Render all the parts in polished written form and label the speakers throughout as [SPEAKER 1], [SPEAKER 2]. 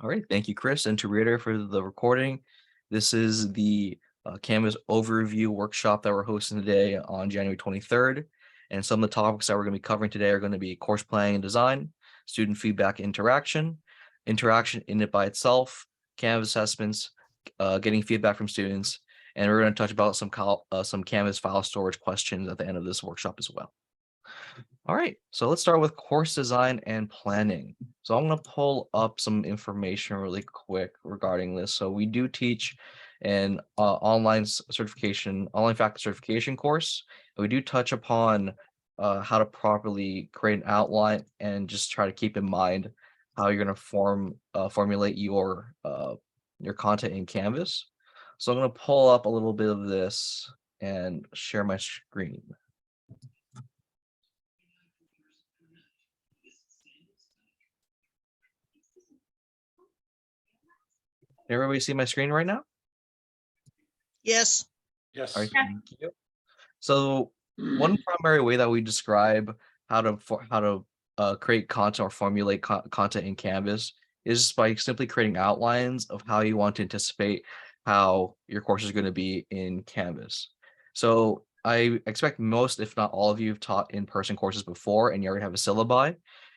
[SPEAKER 1] All right, thank you, Chris, and to reiterate for the recording, this is the Canvas overview workshop that we're hosting today on January 23rd. And some of the topics that we're going to be covering today are going to be course planning and design, student feedback interaction, interaction in it by itself, Canvas assessments, getting feedback from students, and we're going to touch about some Canvas file storage questions at the end of this workshop as well. All right, so let's start with course design and planning. So I'm going to pull up some information really quick regarding this. So we do teach an online faculty certification course. And we do touch upon how to properly create an outline and just try to keep in mind how you're going to formulate your content in Canvas. So I'm going to pull up a little bit of this and share my screen. Everybody see my screen right now?
[SPEAKER 2] Yes.
[SPEAKER 3] Yes.
[SPEAKER 1] All right, thank you. So one primary way that we describe how to create content or formulate content in Canvas is by simply creating outlines of how you want to anticipate how your course is going to be in Canvas. So I expect most, if not all of you, have taught in-person courses before, and you already have a syllabi.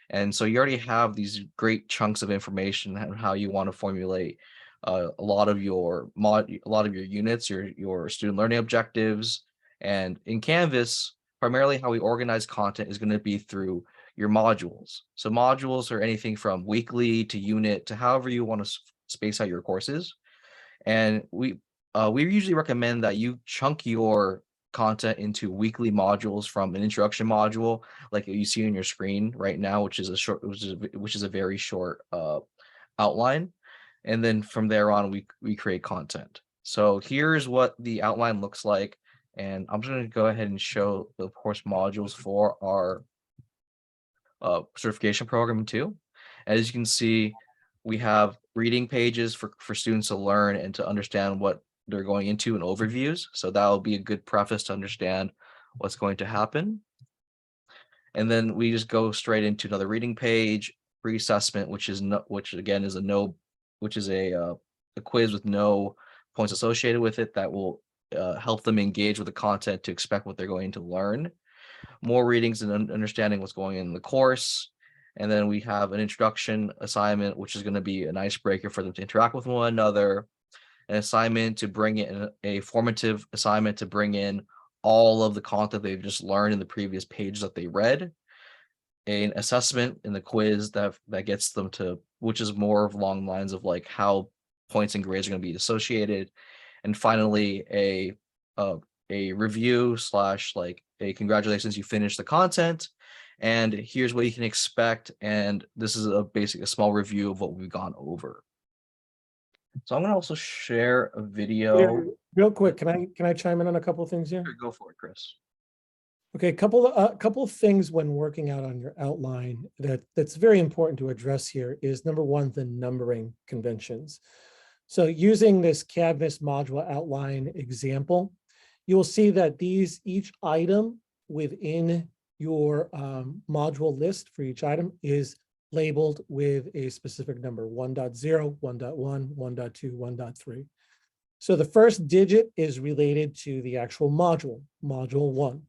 [SPEAKER 1] And so you already have these great chunks of information on how you want to formulate a lot of your units, your student learning objectives. And in Canvas, primarily how we organize content is going to be through your modules. So modules are anything from weekly to unit to however you want to space out your courses. And we usually recommend that you chunk your content into weekly modules from an introduction module, like you see on your screen right now, which is a very short outline. And then from there on, we create content. So here's what the outline looks like. And I'm just going to go ahead and show the course modules for our certification program too. As you can see, we have reading pages for students to learn and to understand what they're going into and overviews. So that will be a good preface to understand what's going to happen. And then we just go straight into another reading page, pre-assessment, which again is a quiz with no points associated with it that will help them engage with the content to expect what they're going to learn. More readings and understanding what's going in the course. And then we have an introduction assignment, which is going to be an icebreaker for them to interact with one another. An assignment to bring in a formative assignment to bring in all of the content they've just learned in the previous pages that they read. An assessment in the quiz that gets them to, which is more along the lines of like how points and grades are going to be associated. And finally, a review / like a congratulations, you finished the content and here's what you can expect. And this is a small review of what we've gone over. So I'm going to also share a video.
[SPEAKER 3] Peter, real quick, can I chime in on a couple of things here?
[SPEAKER 1] Sure, go for it, Chris.
[SPEAKER 3] Okay, a couple of things when working out on your outline that's very important to address here is number one, the numbering conventions. So using this Canvas module outline example, you'll see that each item within your module list for each item is labeled with a specific number, 1.0, 1.1, 1.2, 1.3. So the first digit is related to the actual module 1.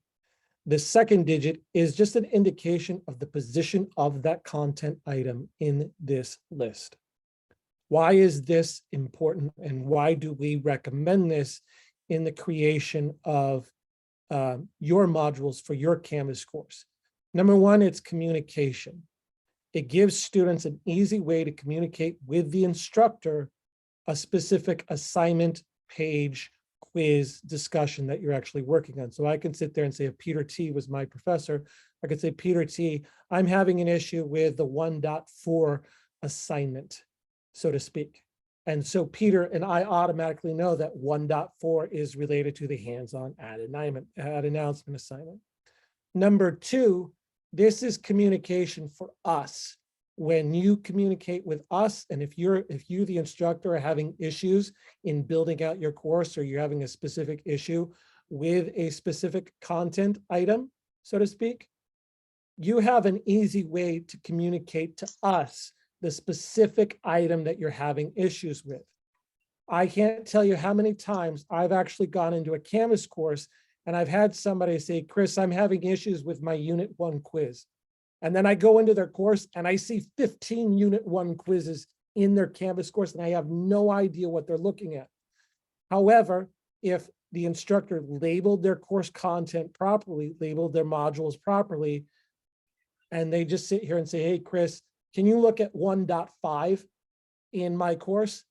[SPEAKER 3] The second digit is just an indication of the position of that content item in this list. Why is this important and why do we recommend this in the creation of your modules for your Canvas course? Number one, it's communication. It gives students an easy way to communicate with the instructor a specific assignment, page, quiz, discussion that you're actually working on. So I can sit there and say, if Peter Tea was my professor, I could say, Peter Tea, I'm having an issue with the 1.4 assignment, so to speak. And so Peter and I automatically know that 1.4 is related to the hands-on ad announcement assignment. Number two, this is communication for us. When you communicate with us, and if you, the instructor, are having issues in building out your course, or you're having a specific issue with a specific content item, so to speak, you have an easy way to communicate to us the specific item that you're having issues with. I can't tell you how many times I've actually gone into a Canvas course and I've had somebody say, Chris, I'm having issues with my Unit 1 quiz. And then I go into their course and I see 15 Unit 1 quizzes in their Canvas course, and I have no idea what they're looking at. However, if the instructor labeled their course content properly, labeled their modules properly, and they just sit here and say, hey, Chris, can you look at 1.5 in my course?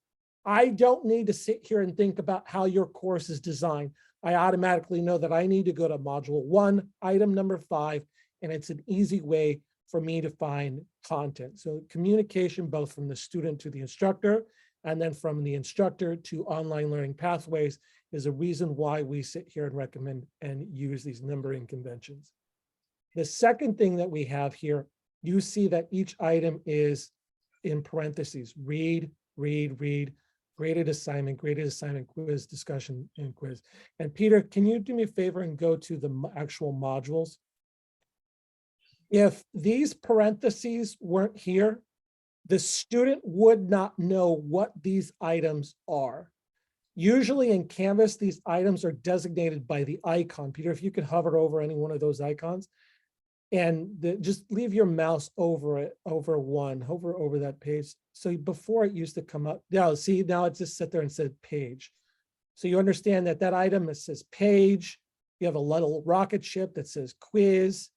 [SPEAKER 3] I don't need to sit here and think about how your course is designed. I automatically know that I need to go to module 1, item number 5, and it's an easy way for me to find content. So communication, both from the student to the instructor, and then from the instructor to online learning pathways, is a reason why we sit here and recommend and use these numbering conventions. The second thing that we have here, you see that each item is in parentheses: read, read, read, graded assignment, quiz, discussion, and quiz. And Peter, can you do me a favor and go to the actual modules? If these parentheses weren't here, the student would not know what these items are. Usually in Canvas, these items are designated by the icon. Peter, if you could hover over any one of those icons and just leave your mouse over it, hover over that page. So before it used to come up, now see, now it just sat there and said page. So you understand that that item that says page, you have a little rocket ship that says quiz.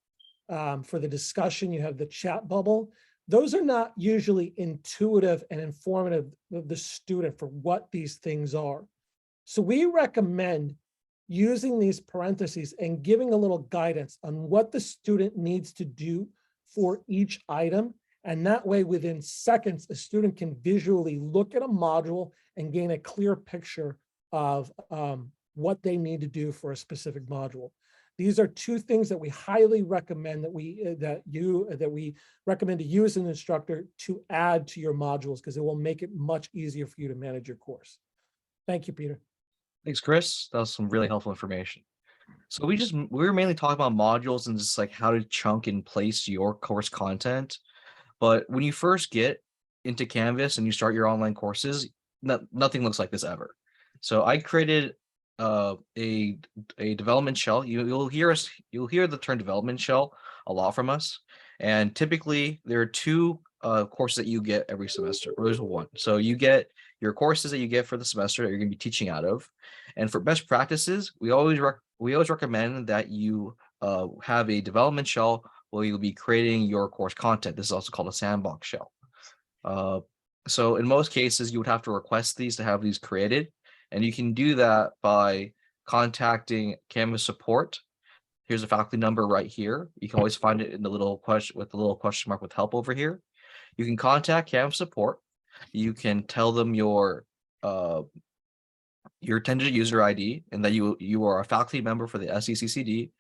[SPEAKER 3] For the discussion, you have the chat bubble. Those are not usually intuitive and informative of the student for what these things are. So we recommend using these parentheses and giving a little guidance on what the student needs to do for each item. And that way, within seconds, a student can visually look at a module and gain a clear picture of what they need to do for a specific module. These are two things that we highly recommend that we recommend to use an instructor to add to your modules, because it will make it much easier for you to manage your course. Thank you, Peter.
[SPEAKER 1] Thanks, Chris. That was some really helpful information. So we were mainly talking about modules and just like how to chunk and place your course content. But when you first get into Canvas and you start your online courses, nothing looks like this ever. So I created a development shell. You'll hear the term development shell a lot from us. And typically there are two courses that you get every semester, or there's one. So you get your courses that you get for the semester that you're going to be teaching out of. And for best practices, we always recommend that you have a development shell where you'll be creating your course content. This is also called a sandbox shell. So in most cases, you would have to request these to have these created. And you can do that by contacting Canvas support. Here's a faculty number right here. You can always find it in the little question with the little question mark with help over here. You can contact Canvas support. You can tell them your intended user ID and that you are a faculty member for the SDCCD,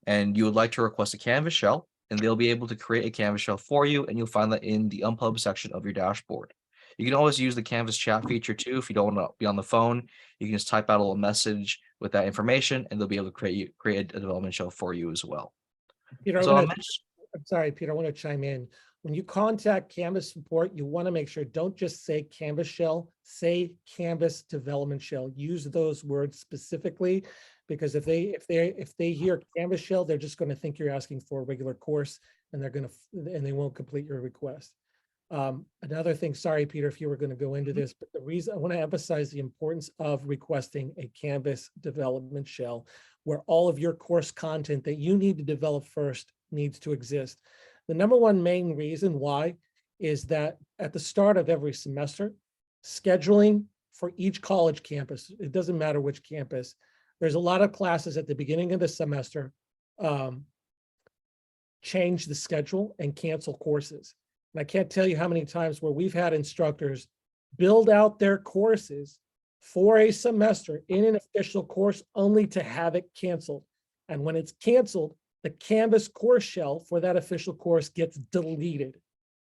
[SPEAKER 1] and you would like to request a Canvas shell, and they'll be able to create a Canvas shell for you, and you'll find that in the unpub section of your dashboard. You can always use the Canvas chat feature too. If you don't want to be on the phone, you can just type out a little message with that information, and they'll be able to create a development shell for you as well.
[SPEAKER 3] Peter,
[SPEAKER 1] So
[SPEAKER 3] I'm sorry, Peter, I want to chime in. When you contact Canvas support, you want to make sure, don't just say Canvas shell, say Canvas development shell. Use those words specifically, because if they hear Canvas shell, they're just going to think you're asking for a regular course, and they won't complete your request. Another thing, sorry, Peter, if you were going to go into this, but the reason I want to emphasize the importance of requesting a Canvas development shell, where all of your course content that you need to develop first needs to exist. The number one main reason why is that at the start of every semester, scheduling for each college campus, it doesn't matter which campus, there's a lot of classes at the beginning of the semester change the schedule and cancel courses. And I can't tell you how many times where we've had instructors build out their courses for a semester in an official course only to have it canceled. And when it's canceled, the Canvas course shell for that official course gets deleted.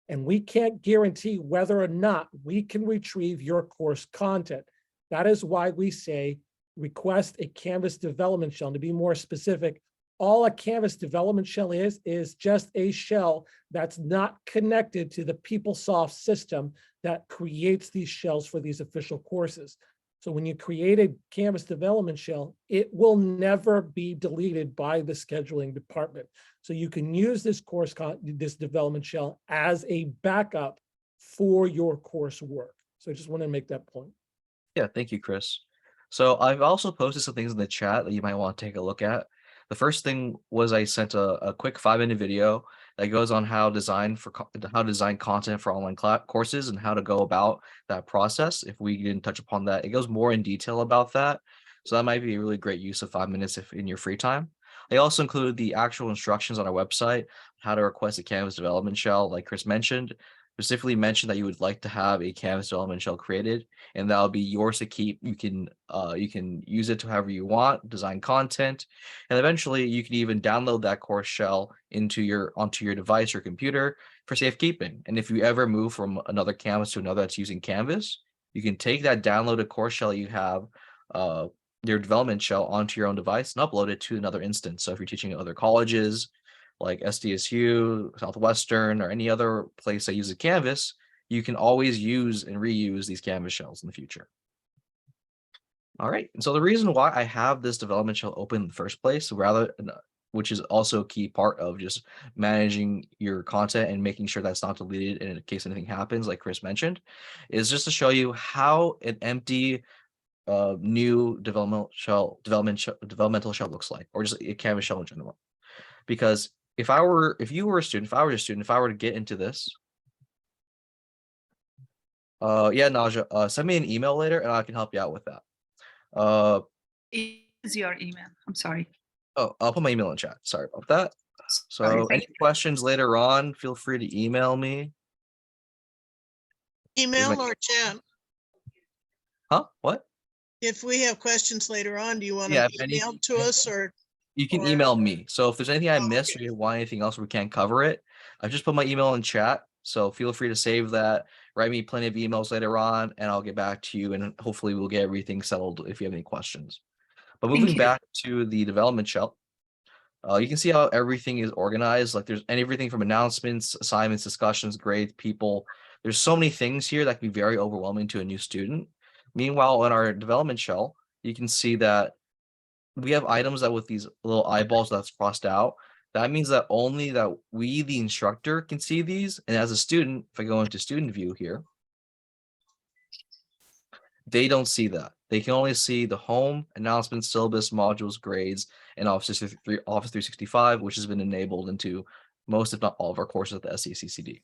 [SPEAKER 3] And we can't guarantee whether or not we can retrieve your course content. That is why we say request a Canvas development shell. And to be more specific, all a Canvas development shell is just a shell that's not connected to the PeopleSoft system that creates these shells for these official courses. So when you create a Canvas development shell, it will never be deleted by the scheduling department. So you can use this this development shell as a backup for your coursework. So I just want to make that point.
[SPEAKER 1] Yeah, thank you, Chris. So I've also posted some things in the chat that you might want to take a look at. The first thing was I sent a quick 5-minute video that goes on how to design content for online courses and how to go about that process. If we didn't touch upon that, it goes more in detail about that. So that might be a really great use of 5 minutes if in your free time. I also included the actual instructions on our website, how to request a Canvas development shell, like Chris mentioned. Specifically mentioned that you would like to have a Canvas development shell created, and that'll be yours to keep. You can use it to however you want, design content, and eventually you can even download that course shell onto your device or computer for safekeeping. And if you ever move from another Canvas to another that's using Canvas, you can take that downloaded course shell you have, your development shell, onto your own device and upload it to another instance. So if you're teaching at other colleges like SDSU, Southwestern, or any other place that uses Canvas, you can always use and reuse these Canvas shells in the future. All right, and so the reason why I have this development shell open in the first place, which is also a key part of just managing your content and making sure that's not deleted in case anything happens, like Chris mentioned, is just to show you how an empty new developmental shell looks like, or just a Canvas shell in general. Because if I were a student, if I were to get into this, yeah, Naja, send me an email later and I can help you out with that.
[SPEAKER 4] Is your email? I'm sorry.
[SPEAKER 1] Oh, I'll put my email in chat. Sorry about that.
[SPEAKER 4] Sorry,
[SPEAKER 1] So any questions later on, feel free to email me.
[SPEAKER 2] Email or chat?
[SPEAKER 1] Huh? What?
[SPEAKER 2] If we have questions later on, do you want
[SPEAKER 1] Yeah,
[SPEAKER 2] them emailed to us, or?
[SPEAKER 1] You can
[SPEAKER 2] or-
[SPEAKER 1] email me. So if there's anything I missed or
[SPEAKER 2] okay.
[SPEAKER 1] you want anything else, we can't cover it, I just put my email in chat. So feel free to save that. Write me plenty of emails later on, and I'll get back to you. And hopefully we'll get everything settled if you have any questions. But
[SPEAKER 4] Thank
[SPEAKER 1] moving
[SPEAKER 4] you.
[SPEAKER 1] back to the development shell, you can see how everything is organized. Like there's everything from announcements, assignments, discussions, grades, people. There's so many things here that can be very overwhelming to a new student. Meanwhile, in our development shell, you can see that we have items that with these little eyeballs that's crossed out. That means that only that we, the instructor, can see these. And as a student, if I go into student view here, they don't see that. They can only see the home, announcements, syllabus, modules, grades, and Office 365, which has been enabled into most, if not all, of our courses at the SDCCD.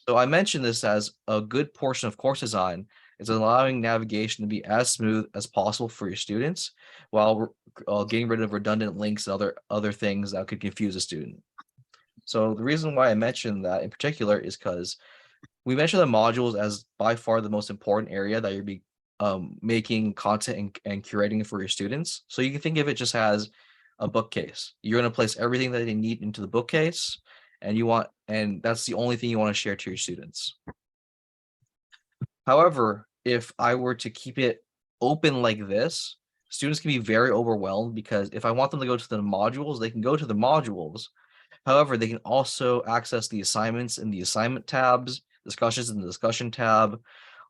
[SPEAKER 1] So I mentioned this as a good portion of course design is allowing navigation to be as smooth as possible for your students while getting rid of redundant links and other things that could confuse a student. So the reason why I mentioned that in particular is because we mentioned the modules as by far the most important area that you'll be making content and curating for your students. So you can think of it just as a bookcase. You're going to place everything that they need into the bookcase, and that's the only thing you want to share to your students. However, if I were to keep it open like this, students can be very overwhelmed because if I want them to go to the modules, they can go to the modules. However, they can also access the assignments in the assignment tabs, discussions in the discussion tab,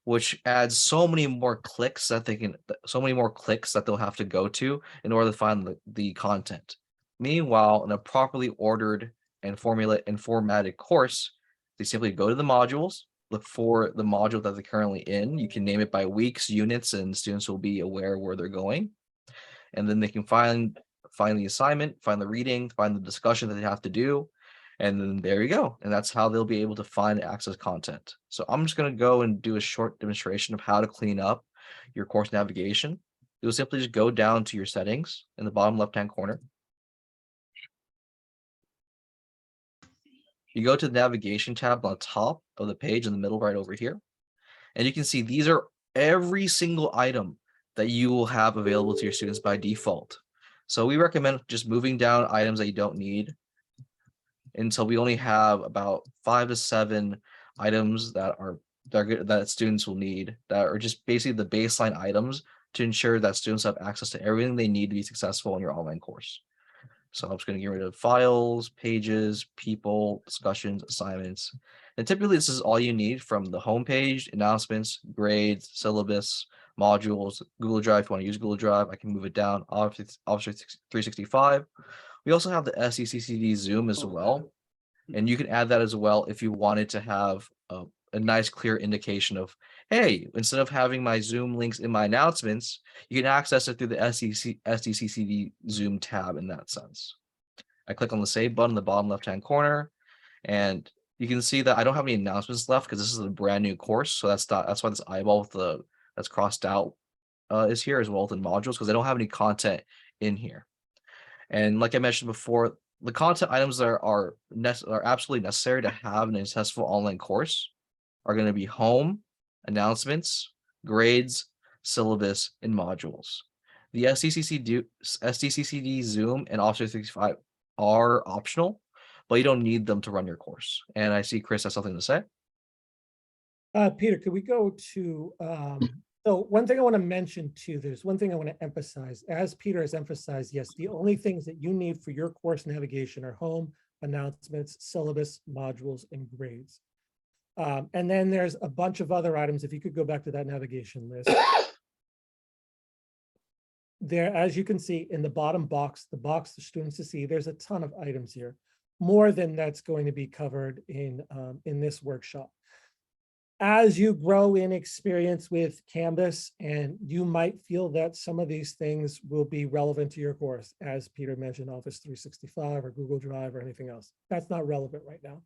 [SPEAKER 1] which adds so many more clicks that they'll have to go to in order to find the content. Meanwhile, in a properly ordered and formatted course, they simply go to the modules, look for the module that they're currently in. You can name it by weeks, units, and students will be aware where they're going. And then they can find the assignment, find the reading, find the discussion that they have to do. And then there you go. And that's how they'll be able to find and access content. So I'm just going to go and do a short demonstration of how to clean up your course navigation. You'll simply just go down to your settings in the bottom left-hand corner. You go to the navigation tab on the top of the page in the middle right over here. And you can see these are every single item that you will have available to your students by default. So we recommend just moving down items that you don't need until we only have about 5 to 7 items that students will need, that are just basically the baseline items to ensure that students have access to everything they need to be successful in your online course. So I'm just going to get rid of files, pages, people, discussions, assignments. And typically this is all you need from the home page, announcements, grades, syllabus, modules, Google Drive. If you want to use Google Drive, I can move it down. Office 365. We also have the SDCCD Zoom as well. And you can add that as well if you wanted to have a nice clear indication of, hey, instead of having my Zoom links in my announcements, you can access it through the SDCCD Zoom tab in that sense. I click on the save button in the bottom left-hand corner, and you can see that I don't have any announcements left because this is a brand new course. So that's why this eyeball with that's crossed out is here, as well as in modules, because I don't have any content in here. And like I mentioned before, the content items that are absolutely necessary to have an successful online course are going to be home, announcements, grades, syllabus, and modules. The SDCCD Zoom and Office 365 are optional, but you don't need them to run your course. And I see Chris has something to say.
[SPEAKER 3] Peter, could we go to, so one thing I want to mention too, there's one thing I want to emphasize. As Peter has emphasized, yes, the only things that you need for your course navigation are home, announcements, syllabus, modules, and grades. And then there's a bunch of other items. If you could go back to that navigation list. There, as you can see in the bottom box, the box for students to see, there's a ton of items here, more than that's going to be covered in this workshop. As you grow in experience with Canvas, and you might feel that some of these things will be relevant to your course, as Peter mentioned, Office 365 or Google Drive or anything else. That's not relevant right now.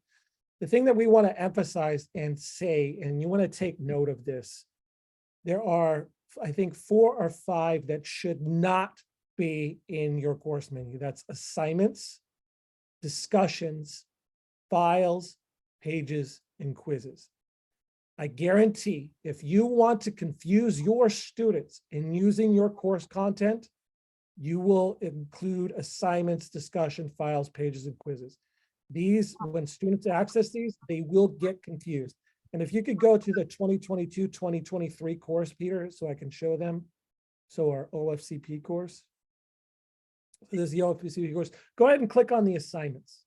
[SPEAKER 3] The thing that we want to emphasize and say, and you want to take note of this, there are, I think, 4 or 5 that should not be in your course menu. That's assignments, discussions, files, pages, and quizzes. I guarantee if you want to confuse your students in using your course content, you will include assignments, discussion, files, pages, and quizzes. These, when students access these, they will get confused. And if you could go to the 2022-2023 course, Peter, so I can show them. So our OFCP course. This is the OFCP course. Go ahead and click on the assignments.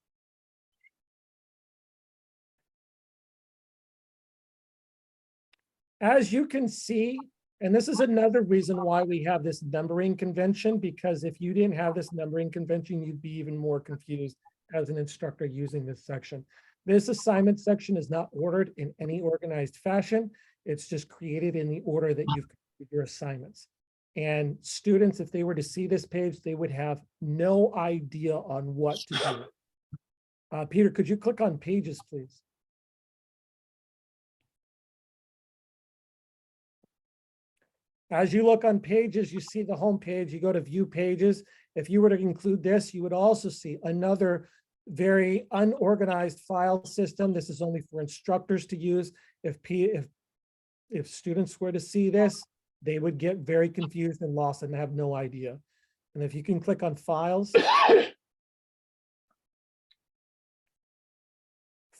[SPEAKER 3] As you can see, and this is another reason why we have this numbering convention, because if you didn't have this numbering convention, you'd be even more confused as an instructor using this section. This assignment section is not ordered in any organized fashion. It's just created in the order that you've completed your assignments. And students, if they were to see this page, they would have no idea on what to do. Peter, could you click on pages, please? As you look on pages, you see the home page, you go to view pages. If you were to include this, you would also see another very unorganized file system. This is only for instructors to use. If students were to see this, they would get very confused and lost and have no idea. And if you can click on files,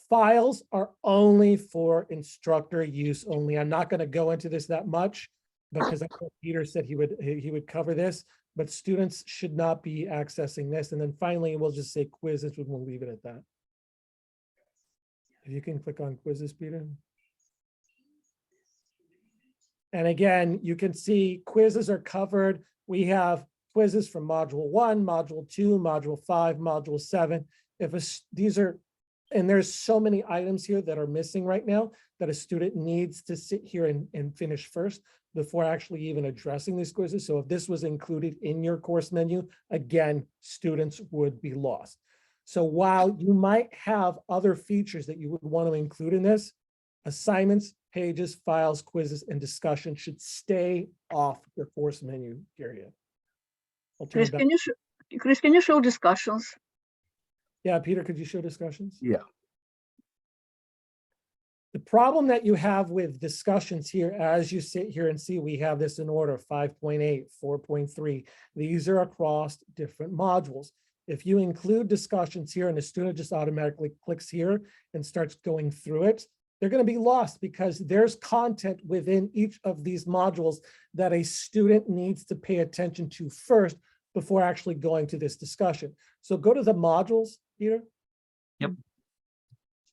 [SPEAKER 3] files are only for instructor use only. I'm not going to go into this that much, because I thought Peter said he would cover this, but students should not be accessing this. And then finally, we'll just say quizzes, and we'll leave it at that. If you can click on quizzes, Peter. And again, you can see quizzes are covered. We have quizzes from module 1, module 2, module 5, module 7. And there's so many items here that are missing right now that a student needs to sit here and finish first before actually even addressing these quizzes. So if this was included in your course menu, again, students would be lost. So while you might have other features that you would want to include in this, assignments, pages, files, quizzes, and discussion should stay off your course menu, period.
[SPEAKER 5] Chris, can you show discussions?
[SPEAKER 3] Yeah, Peter, could you show discussions?
[SPEAKER 1] Yeah.
[SPEAKER 3] The problem that you have with discussions here, as you sit here and see, we have this in order, 5.8, 4.3. These are across different modules. If you include discussions here and the student just automatically clicks here and starts going through it, they're going to be lost because there's content within each of these modules that a student needs to pay attention to first before actually going to this discussion. So go to the modules, Peter.
[SPEAKER 1] Yep.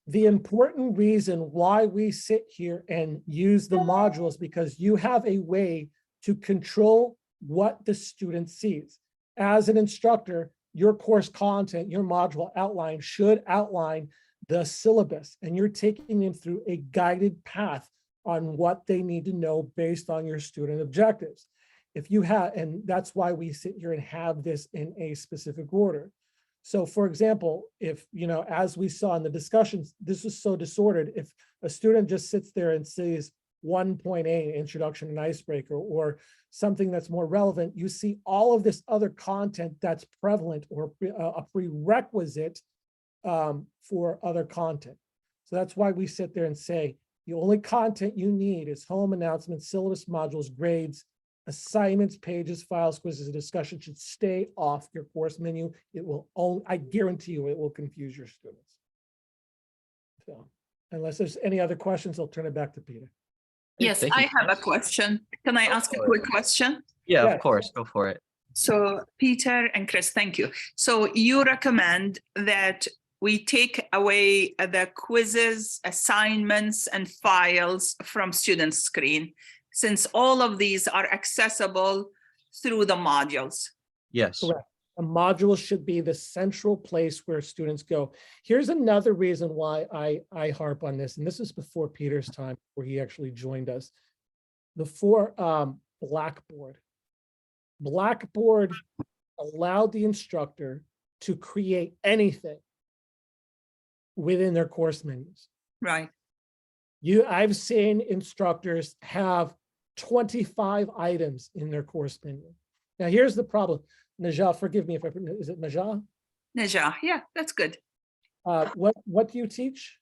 [SPEAKER 3] The important reason why we sit here and use the modules, because you have a way to control what the student sees. As an instructor, your course content, your module outline should outline the syllabus, and you're taking them through a guided path on what they need to know based on your student objectives. If you have, and that's why we sit here and have this in a specific order. So for example, if, as we saw in the discussions, this is so disordered. If a student just sits there and sees 1.8 introduction and icebreaker, or something that's more relevant, you see all of this other content that's prevalent or a prerequisite for other content. So that's why we sit there and say, the only content you need is home announcements, syllabus modules, grades, assignments, pages, files, quizzes, and discussion should stay off your course menu. It will only, I guarantee you, it will confuse your students. So unless there's any other questions, I'll turn it back to Peter.
[SPEAKER 4] Yes,
[SPEAKER 1] Thank
[SPEAKER 4] I
[SPEAKER 1] you,
[SPEAKER 4] have a
[SPEAKER 1] Chris.
[SPEAKER 4] question. Can I ask a quick question?
[SPEAKER 1] Yeah,
[SPEAKER 3] Yes.
[SPEAKER 1] of course. Go for it.
[SPEAKER 4] So Peter and Chris, thank you. So you recommend that we take away the quizzes, assignments, and files from student screen, since all of these are accessible through the modules.
[SPEAKER 1] Yes.
[SPEAKER 3] Correct. A module should be the central place where students go. Here's another reason why I harp on this, and this is before Peter's time, where he actually joined us. Before Blackboard. Blackboard allowed the instructor to create anything within their course menus.
[SPEAKER 4] Right.
[SPEAKER 3] I've seen instructors have 25 items in their course menu. Now, here's the problem. Najah, forgive me if is it Najah?
[SPEAKER 4] Najah, yeah, that's good.
[SPEAKER 3] What do you teach?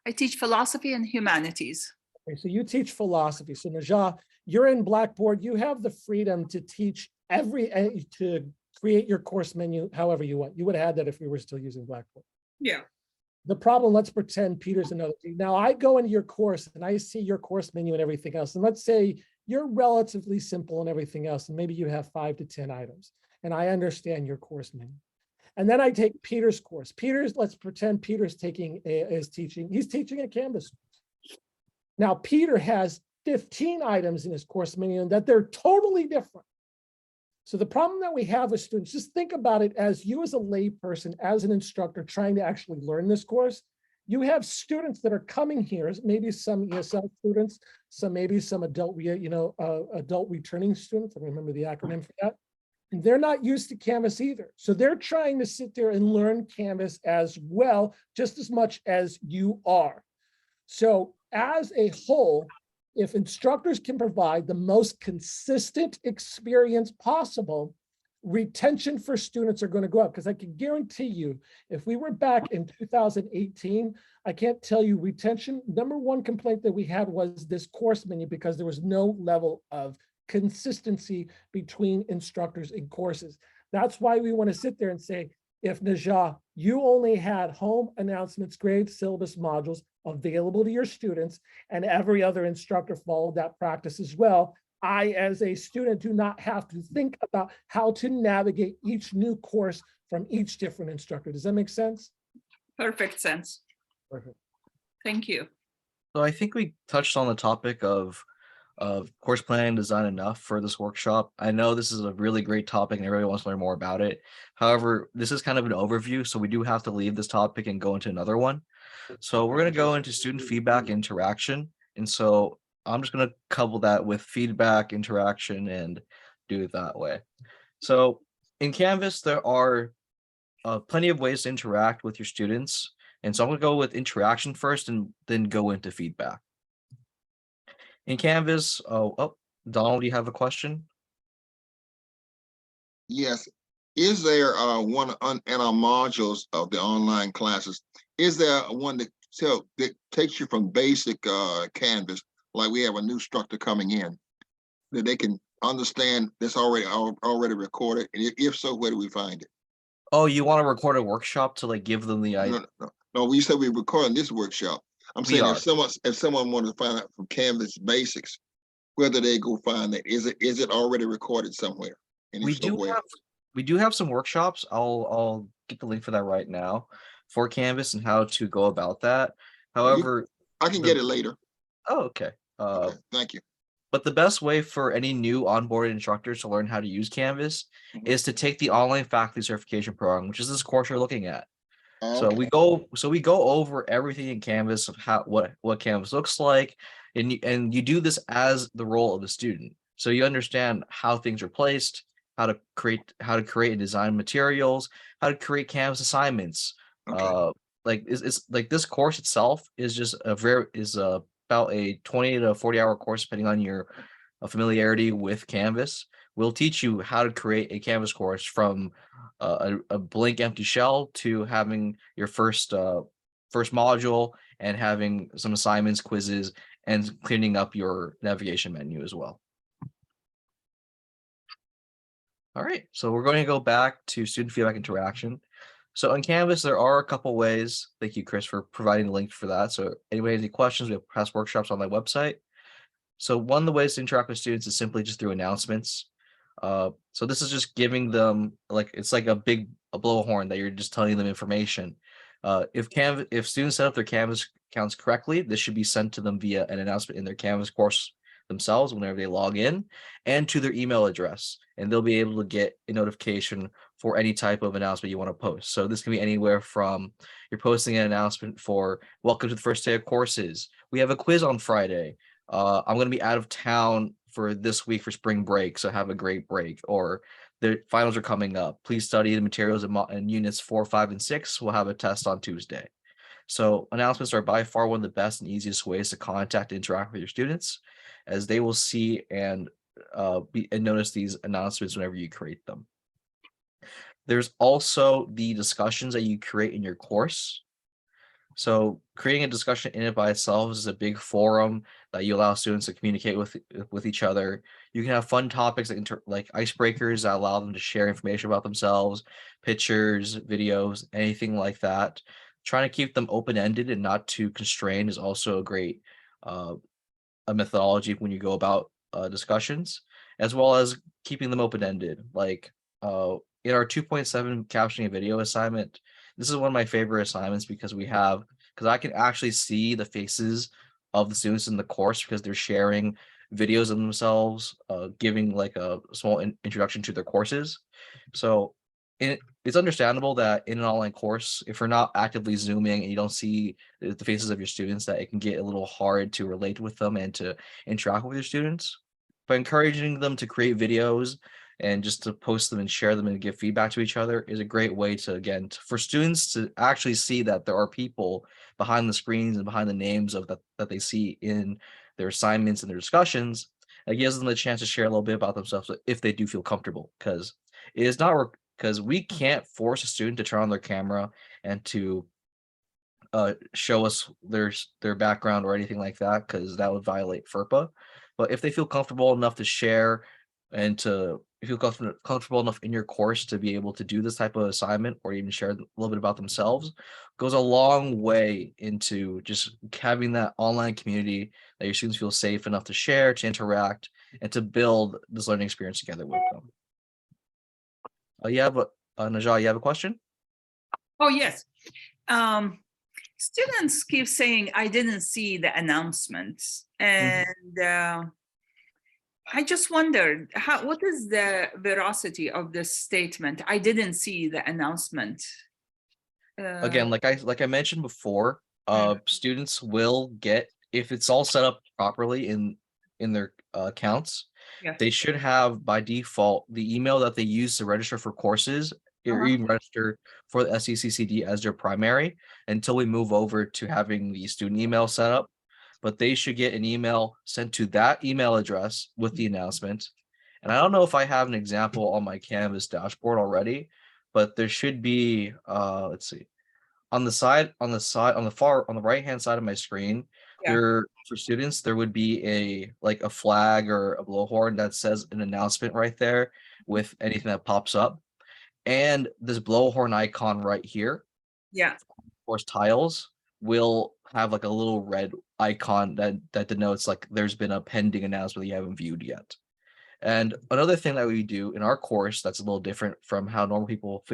[SPEAKER 4] I teach philosophy and humanities.
[SPEAKER 3] Okay, so you teach philosophy. So Najah, you're in Blackboard. You have the freedom to teach to create your course menu however you want. You would have had that if we were still using Blackboard.
[SPEAKER 4] Yeah.
[SPEAKER 3] The problem, let's pretend Peter's another team. Now I go into your course and I see your course menu and everything else. And let's say you're relatively simple and everything else. And maybe you have 5 to 10 items. And I understand your course menu. And then I take Peter's course. Let's pretend Peter's teaching, he's teaching a Canvas. Now Peter has 15 items in his course menu and that they're totally different. So the problem that we have with students, just think about it as you as a lay person, as an instructor trying to actually learn this course. You have students that are coming here, maybe some ESL students, maybe some adult returning students. I remember the acronym for that. And they're not used to Canvas either. So they're trying to sit there and learn Canvas as well, just as much as you are. So as a whole, if instructors can provide the most consistent experience possible, retention for students are going to go up. Because I can guarantee you, if we were back in 2018, I can't tell you retention. Number one complaint that we had was this course menu, because there was no level of consistency between instructors and courses. That's why we want to sit there and say, if Najah, you only had home announcements, grades, syllabus modules available to your students, and every other instructor followed that practice as well, I, as a student, do not have to think about how to navigate each new course from each different instructor. Does that make sense?
[SPEAKER 4] Perfect sense.
[SPEAKER 3] Perfect.
[SPEAKER 4] Thank you.
[SPEAKER 1] So I think we touched on the topic of course planning design enough for this workshop. I know this is a really great topic and everybody wants to learn more about it. However, this is kind of an overview, so we do have to leave this topic and go into another one. So we're going to go into student feedback interaction. And so I'm just going to couple that with feedback interaction and do it that way. So in Canvas, there are plenty of ways to interact with your students. And so I'm going to go with interaction first and then go into feedback. In Canvas, Donald, do you have a question?
[SPEAKER 6] Yes. Is there one in our modules of the online classes? Is there one that takes you from basic Canvas, like we have a new instructor coming in, that they can understand that's already recorded? And if so, where do we find it?
[SPEAKER 1] Oh, you want to record a workshop to like give them the idea?
[SPEAKER 6] No, we said we're recording this workshop. I'm saying if someone wanted to find out from Canvas basics, whether they go find that, is it already recorded somewhere? And
[SPEAKER 1] We we do have some workshops. I'll get the link for that right now for Canvas and how to go about that. However,
[SPEAKER 6] I can get it later.
[SPEAKER 1] oh, okay.
[SPEAKER 6] Okay, thank you.
[SPEAKER 1] But the best way for any new onboarded instructors to learn how to use Canvas is to take the online faculty certification program, which is this course you're looking at. So
[SPEAKER 6] Okay.
[SPEAKER 1] we go over everything in Canvas of how what Canvas looks like, and you do this as the role of a student. So you understand how things are placed, how to create and design materials, how to create Canvas assignments.
[SPEAKER 6] Okay.
[SPEAKER 1] Like it's like this course itself is just about a 20 to 40 hour course depending on your familiarity with Canvas. We'll teach you how to create a Canvas course from a blank empty shell to having your first module and having some assignments, quizzes, and cleaning up your navigation menu as well. All right, so we're going to go back to student feedback interaction. So on Canvas, there are a couple ways. Thank you, Chris, for providing the link for that. So anybody has any questions, we have past workshops on my website. So one of the ways to interact with students is simply just through announcements. So this is just giving them it's like a blowhorn that you're just telling them information. If students set up their Canvas accounts correctly, this should be sent to them via an announcement in their Canvas course themselves whenever they log in and to their email address, and they'll be able to get a notification for any type of announcement you want to post. So this can be anywhere from you're posting an announcement for welcome to the first day of courses. We have a quiz on Friday. I'm going to be out of town for this week for spring break, so have a great break. Or the finals are coming up. Please study the materials in units 4, 5, and 6. We'll have a test on Tuesday. So announcements are by far one of the best and easiest ways to contact and interact with your students, as they will see and notice these announcements whenever you create them. There's also the discussions that you create in your course. So creating a discussion in it by itself is a big forum that you allow students to communicate with each other. You can have fun topics like icebreakers that allow them to share information about themselves, pictures, videos, anything like that. Trying to keep them open-ended and not too constrained is also a great a methodology when you go about discussions, as well as keeping them open-ended. Like in our 2.7 captioning video assignment, this is one of my favorite assignments because I can actually see the faces of the students in the course because they're sharing videos of themselves, giving like a small introduction to their courses. So it's understandable that in an online course, if you're not actively zooming and you don't see the faces of your students, that it can get a little hard to relate with them and to interact with your students. But encouraging them to create videos and just to post them and share them and give feedback to each other is a great way to, again, for students to actually see that there are people behind the screens and behind the names of that they see in their assignments and their discussions. It gives them the chance to share a little bit about themselves if they do feel comfortable, because it is not because we can't force a student to turn on their camera and to show us their background or anything like that, because that would violate FERPA. But if they feel comfortable enough to share and to feel comfortable enough in your course to be able to do this type of assignment or even share a little bit about themselves, goes a long way into just having that online community that your students feel safe enough to share, to interact, and to build this learning experience together with them. Najah, you have a question?
[SPEAKER 4] Oh, yes. Students keep saying, I didn't see the announcements. And I just wondered, what is the veracity of this statement? I didn't see the announcement.
[SPEAKER 1] Again, like I mentioned before, students will get, if it's all set up properly in their accounts, they should have by default the email that they use to register for courses or even register for the SDCCD as their primary until we move over to having the student email set up. But they should get an email sent to that email address with the announcment. And I don't know if I have an example on my Canvas dashboard already, but there should be, let's see, on the right hand side of my screen, there for students, there would be a flag or a blowhorn that says an announcement right there with anything that pops up. And this blowhorn icon right here, of course, tiles will have like a little red icon that denotes like there's been a pending announcement that you haven't viewed yet. And another thing that we do in our course that's a little different from how normal people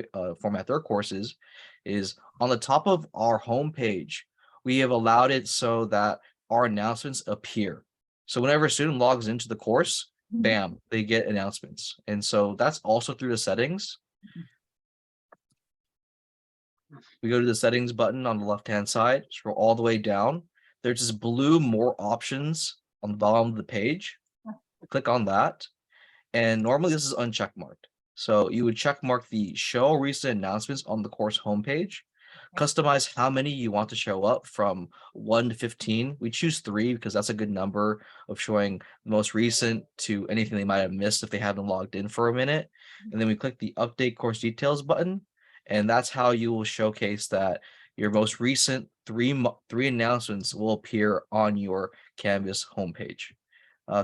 [SPEAKER 1] format their courses is on the top of our homepage, we have allowed it so that our announcements appear. So whenever a student logs into the course, bam, they get announcements. And so that's also through the settings. We go to the settings button on the left-hand side, scroll all the way down. There's this blue more options on the bottom of the page. Click on that. And normally this is uncheck marked. So you would check mark the show recent announcements on the course homepage, customize how many you want to show up from 1 to 15. We choose 3 because that's a good number of showing the most recent to anything they might have missed if they haven't logged in for a minute. And then we click the update course details button. And that's how you will showcase that your most recent three announcements will appear on your Canvas homepage.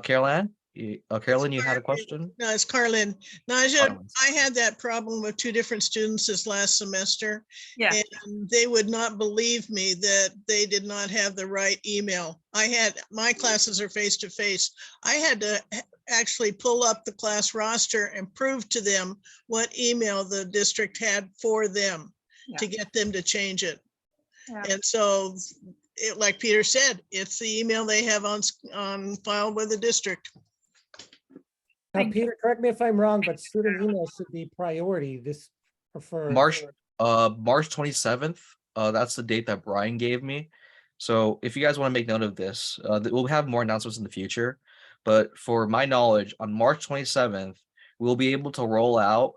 [SPEAKER 1] Carolyn, you had a question?
[SPEAKER 2] No, it's Carlin. Naja,
[SPEAKER 1] Carlin.
[SPEAKER 2] I had that problem with 2 different students this last semester.
[SPEAKER 4] Yeah.
[SPEAKER 2] And they would not believe me that they did not have the right email. My classes are face-to-face. I had to actually pull up the class roster and prove to them what email the district had for them to get them to change it.
[SPEAKER 4] Yeah.
[SPEAKER 2] And so, like Peter said, it's the email they have on file with the district.
[SPEAKER 3] Now, Peter, correct me if I'm wrong, but student email should be priority. This preferred.
[SPEAKER 1] March 27th. That's the date that Brian gave me. So if you guys want to make note of this, we'll have more announcements in the future. But for my knowledge, on March 27th, we'll be able to roll out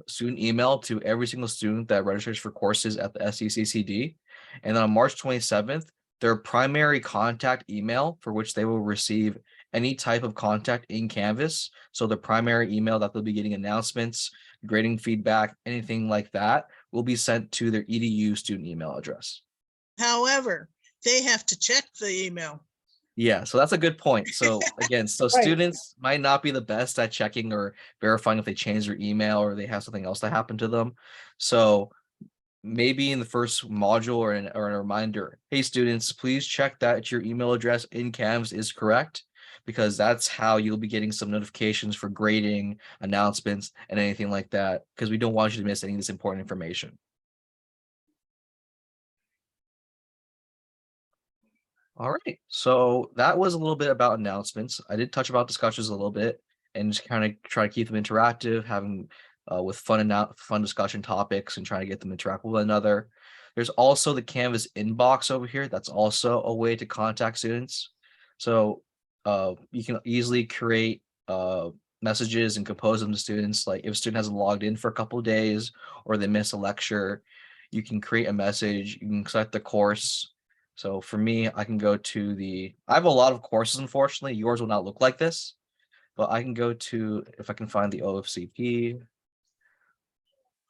[SPEAKER 1] student email to every single student that registers for courses at the SDCCD. And then on March 27th, their primary contact email for which they will receive any type of contact in Canvas. So the primary email that they'll be getting announcements, grading feedback, anything like that will be sent to their EDU student email address.
[SPEAKER 2] However, they have to check the email.
[SPEAKER 1] Yeah, so that's a good point. So again, so
[SPEAKER 3] Right.
[SPEAKER 1] students might not be the best at checking or verifying if they change their email or they have something else that happened to them. So maybe in the first module or a reminder, hey students, please check that your email address in Canvas is correct, because that's how you'll be getting some notifications for grading, announcements, and anything like that, because we don't want you to miss any of this important information. All right, so that was a little bit about announcements. I did touch about discussions a little bit and just kind of try to keep them interactive, having with fun discussion topics and trying to get them interact with one another. There's also the Canvas inbox over here. That's also a way to contact students. So you can easily create messages and compose them to students. Like if a student hasn't logged in for a couple of days or they miss a lecture, you can create a message. You can select the course. So for me, I can go to I have a lot of courses, unfortunately. Yours will not look like this, but I can go to, if I can find the OFCP.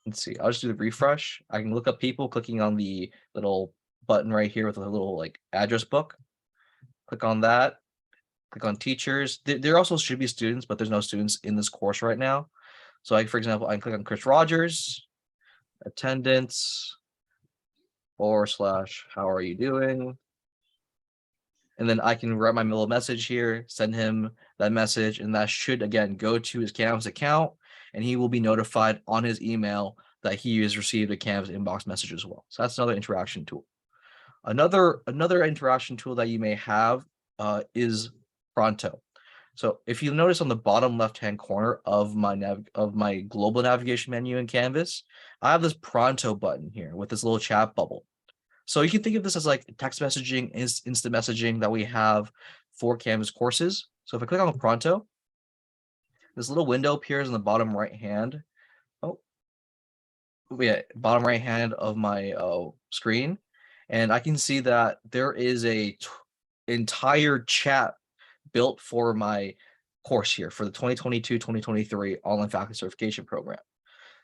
[SPEAKER 1] Let's see, I'll just do the refresh. I can look up people clicking on the little button right here with a little like address book. Click on that. Click on teachers. There also should be students, but there's no students in this course right now. So for example, I can click on Chris Rodgers, attendance, / how are you doing? And then I can write my little message here, send him that message, and that should again go to his Canvas account, and he will be notified on his email that he has received a Canvas inbox message as well. So that's another interaction tool. Another interaction tool that you may have is Pronto. So if you notice on the bottom left-hand corner of my global navigation menu in Canvas, I have this Pronto button here with this little chat bubble. So you can think of this as like text messaging, instant messaging that we have for Canvas courses. So if I click on Pronto, this little window appears in the bottom right hand. Oh, yeah, bottom right hand of my screen. And I can see that there is a entire chat built for my course here for the 2022-2023 online faculty certification program.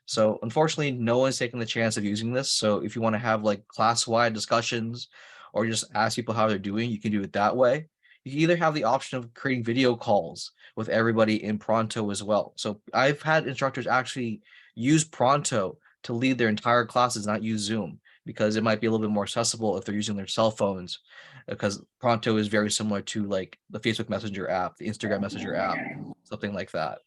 [SPEAKER 1] So unfortunately, no one's taking the chance of using this. So if you want to have like class-wide discussions or just ask people how they're doing, you can do it that way. You can either have the option of creating video calls with everybody in Pronto as well. So I've had instructors actually use Pronto to lead their entire classes, not use Zoom, because it might be a little bit more accessible if they're using their cell phones because Pronto is very similar to like the Facebook Messenger app, the Instagram Messenger app, something like that.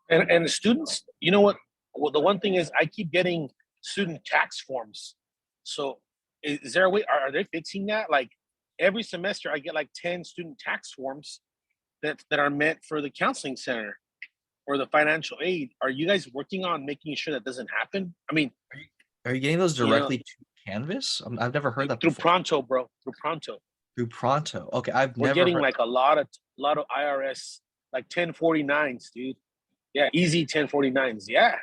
[SPEAKER 7] And the students, you know what? Well, the one thing is I keep getting student tax forms. So is there a way, are they fixing that? Like every semester I get like 10 student tax forms that are meant for the counseling center or the financial aid. Are you guys working on making sure that doesn't happen? I mean,
[SPEAKER 1] are you getting those
[SPEAKER 7] you know,
[SPEAKER 1] directly to Canvas? I've never heard that
[SPEAKER 7] through
[SPEAKER 1] before.
[SPEAKER 7] Pronto, bro. Through Pronto.
[SPEAKER 1] Through Pronto. Okay, I've
[SPEAKER 7] We're
[SPEAKER 1] never
[SPEAKER 7] getting
[SPEAKER 1] heard.
[SPEAKER 7] like a lot of IRS, like 1049s, dude. Yeah, easy 1049s. Yeah.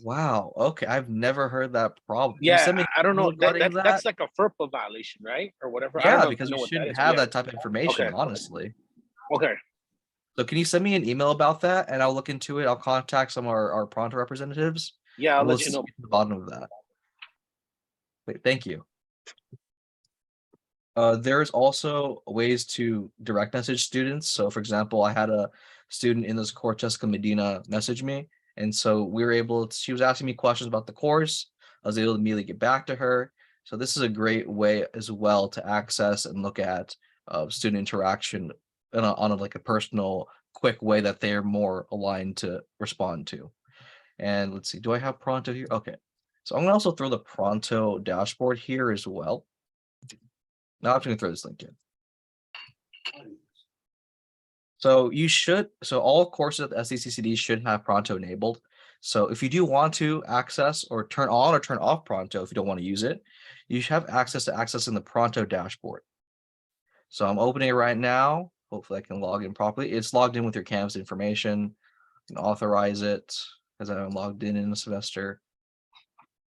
[SPEAKER 1] Wow. Okay, I've never heard that problem. Can you
[SPEAKER 7] Yeah,
[SPEAKER 1] send me
[SPEAKER 7] I don't know.
[SPEAKER 1] regarding that?
[SPEAKER 7] That's like a FERPA violation, right? Or whatever. I don't
[SPEAKER 1] Yeah,
[SPEAKER 7] know if
[SPEAKER 1] because
[SPEAKER 7] you
[SPEAKER 1] we
[SPEAKER 7] know what that
[SPEAKER 1] shouldn't
[SPEAKER 7] is.
[SPEAKER 1] have
[SPEAKER 7] Yeah.
[SPEAKER 1] that type of information,
[SPEAKER 7] Okay.
[SPEAKER 1] honestly.
[SPEAKER 7] Okay.
[SPEAKER 1] So can you send me an email about that and I'll look into it? I'll contact some of our Pronto representatives.
[SPEAKER 7] Yeah, I'll
[SPEAKER 1] and we'll
[SPEAKER 7] let you
[SPEAKER 1] see
[SPEAKER 7] know.
[SPEAKER 1] to the bottom of that. Wait, thank you. There's also ways to direct message students. So for example, I had a student in this course, Jessica Medina, message me. And so we were able to, she was asking me questions about the course. I was able to immediately get back to her. So this is a great way as well to access and look at student interaction on a like a personal, quick way that they're more aligned to respond to. And let's see, do I have Pronto here? Okay. So I'm gonna also throw the Pronto dashboard here as well. Now I'm gonna throw this link in. So all courses at the SDCCD should have Pronto enabled. So if you do want to access or turn on or turn off Pronto, if you don't want to use it, you should have access to accessing the Pronto dashboard. So I'm opening it right now. Hopefully I can log in properly. It's logged in with your Canvas information. You can authorize it because I'm logged in the semester.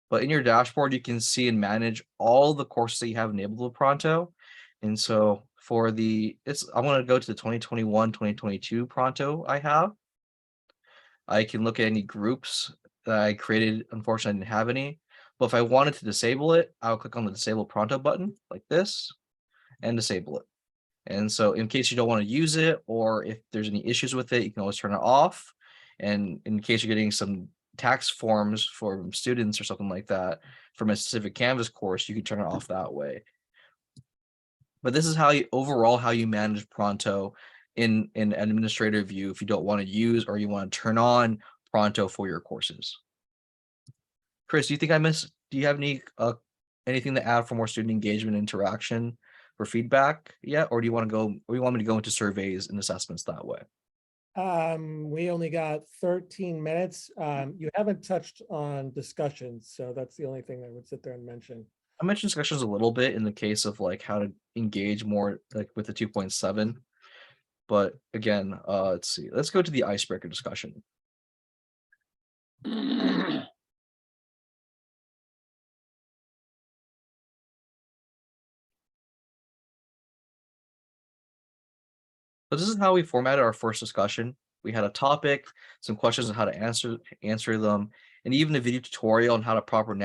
[SPEAKER 1] But in your dashboard, you can see and manage all the courses that you have enabled with Pronto. And so for I want to go to the 2021-2022 Pronto I have. I can look at any groups that I created. Unfortunately, I didn't have any. But if I wanted to disable it, I'll click on the Disable Pronto button like this and disable it. And so in case you don't want to use it, or if there's any issues with it, you can always turn it off. And in case you're getting some tax forms for students or something like that from a specific Canvas course, you can turn it off that way. But this is how you manage Pronto in an administrative view if you don't want to use or you want to turn on Pronto for your courses. Chris, do you think do you have anything to add for more student engagement interaction for feedback yet? Or do you want me to go into surveys and assessments that way?
[SPEAKER 3] We only got 13 minutes. You haven't touched on discussions, so that's the only thing I would sit there and mention.
[SPEAKER 1] I mentioned discussions a little bit in the case of like how to engage more like with the 2.7. But again, let's see. Let's go to the icebreaker discussion. So this is how we formatted our first discussion. We had a topic, some questions on how to answer them, and even a video tutorial on how to properly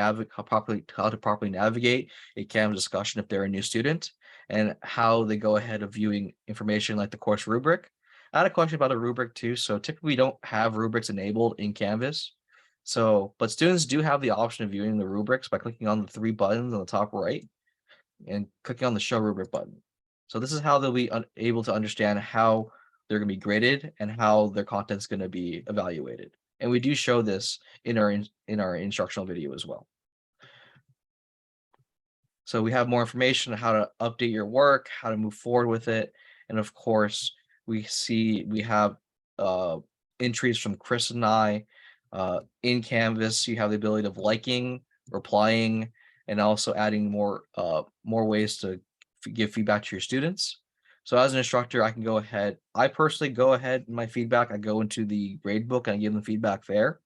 [SPEAKER 1] navigate a Canvas discussion if they're a new student, and how they go ahead of viewing information like the course rubric. I had a question about a rubric too. So typically we don't have rubrics enabled in Canvas. But students do have the option of viewing the rubrics by clicking on the 3 buttons on the top right and clicking on the show rubric button. So this is how they'll be able to understand how they're going to be graded and how their content's going to be evaluated. And we do show this in our instructional video as well. So we have more information on how to update your work, how to move forward with it. And of course, we have entries from Chris and I in Canvas. You have the ability of liking, replying, and also adding more ways to give feedback to your students. So as an instructor, I can go ahead. I personally go ahead in my feedback. I go into the grade book and I give them feedback there.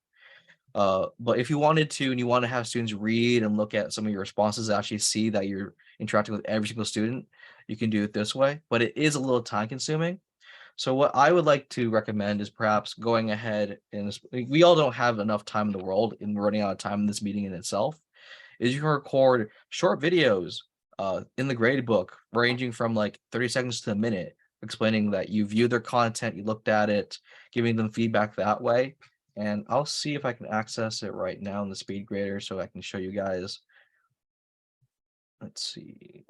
[SPEAKER 1] But if you wanted to, and you want to have students read and look at some of your responses, actually see that you're interacting with every single student, you can do it this way. But it is a little time consuming. So what I would like to recommend is perhaps going ahead and we all don't have enough time in the world and we're running out of time in this meeting in itself. Is you can record short videos in the grade book ranging from like 30 seconds to a minute, explaining that you viewed their content, you looked at it, giving them feedback that way. And I'll see if I can access it right now in the speed grader so I can show you guys. Let's see.